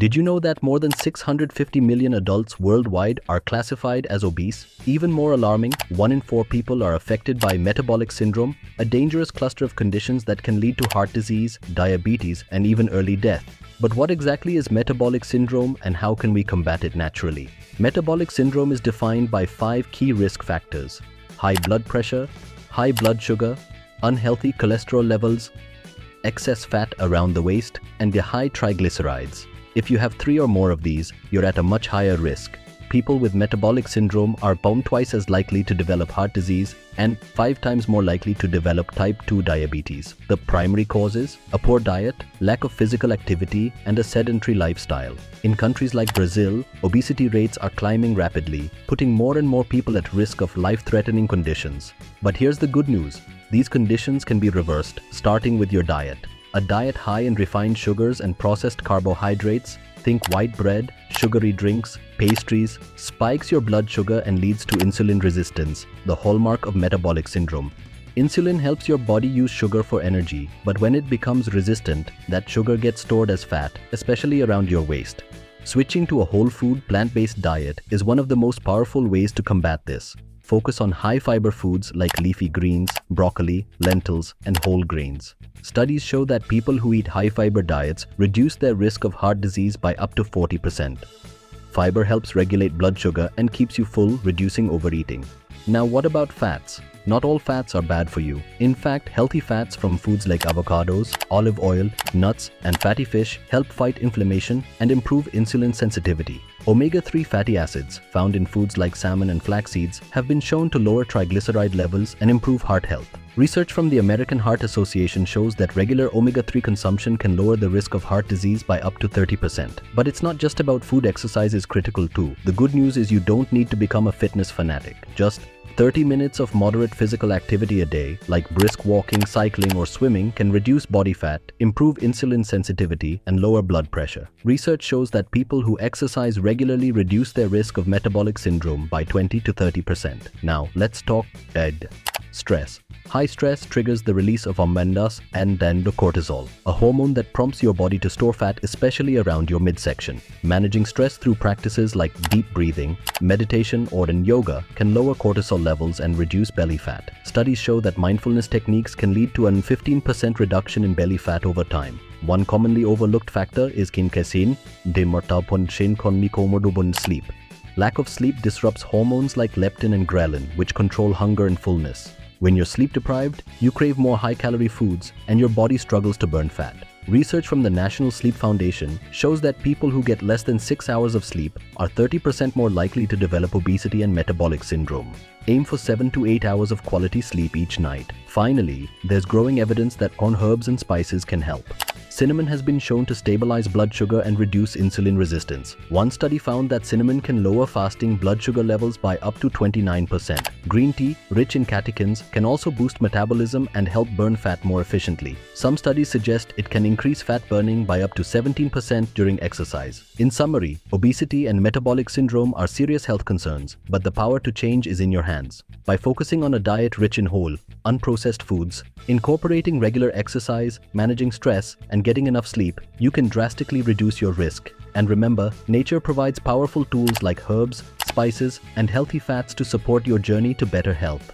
Did you know that more than 650 million adults worldwide are classified as obese? Even more alarming, 1 in 4 people are affected by metabolic syndrome, a dangerous cluster of conditions that can lead to heart disease, diabetes, and even early death. But what exactly is metabolic syndrome and how can we combat it naturally? Metabolic syndrome is defined by 5 key risk factors: high blood pressure, high blood sugar, unhealthy cholesterol levels, excess fat around the waist, and the high triglycerides. If you have 3 or more of these, you're at a much higher risk. People with metabolic syndrome are about twice as likely to develop heart disease and 5 times more likely to develop type 2 diabetes. The primary causes: a poor diet, lack of physical activity, and a sedentary lifestyle. In countries like Brazil, obesity rates are climbing rapidly, putting more and more people at risk of life-threatening conditions. But here's the good news: these conditions can be reversed, starting with your diet. A diet high in refined sugars and processed carbohydrates, think white bread, sugary drinks, pastries, spikes your blood sugar and leads to insulin resistance, the hallmark of metabolic syndrome. Insulin helps your body use sugar for energy, but when it becomes resistant, that sugar gets stored as fat, especially around your waist. Switching to a whole food, plant-based diet is one of the most powerful ways to combat this. Focus on high-fiber foods like leafy greens, broccoli, lentils, and whole grains. Studies show that people who eat high-fiber diets reduce their risk of heart disease by up to 40%. Fiber helps regulate blood sugar and keeps you full, reducing overeating. Now, what about fats? Not all fats are bad for you. In fact, healthy fats from foods like avocados, olive oil, nuts, and fatty fish help fight inflammation and improve insulin sensitivity. Omega-3 fatty acids, found in foods like salmon and flax seeds, have been shown to lower triglyceride levels and improve heart health. Research from the American Heart Association shows that regular omega-3 consumption can lower the risk of heart disease by up to 30%. But it's not just about food. Exercise is critical too. The good news is you don't need to become a fitness fanatic. Just 30 minutes of moderate physical activity a day, like brisk walking, cycling, or swimming, can reduce body fat, improve insulin sensitivity, and lower blood pressure. Research shows that people who exercise regularly reduce their risk of metabolic syndrome by 20 to 30%. Now, let's talk stress. High stress triggers the release of hormones and then the cortisol, a hormone that prompts your body to store fat, especially around your midsection. Managing stress through practices like deep breathing, meditation, or in yoga can lower cortisol levels and reduce belly fat. Studies show that mindfulness techniques can lead to a 15% reduction in belly fat over time. One commonly overlooked factor is kinkesin, sleep. Lack of sleep disrupts hormones like leptin and ghrelin, which control hunger and fullness. When you're sleep deprived, you crave more high-calorie foods and your body struggles to burn fat. Research from the National Sleep Foundation shows that people who get less than 6 hours of sleep are 30% more likely to develop obesity and metabolic syndrome. Aim for 7 to 8 hours of quality sleep each night. Finally, there's growing evidence that herbs and spices can help. Cinnamon has been shown to stabilize blood sugar and reduce insulin resistance. One study found that cinnamon can lower fasting blood sugar levels by up to 29%. Green tea, rich in catechins, can also boost metabolism and help burn fat more efficiently. Some studies suggest it can increase fat burning by up to 17% during exercise. In summary, obesity and metabolic syndrome are serious health concerns, but the power to change is in your hands. By focusing on a diet rich in whole, unprocessed foods, incorporating regular exercise, managing stress, and getting enough sleep, you can drastically reduce your risk. And remember, nature provides powerful tools like herbs, spices, and healthy fats to support your journey to better health.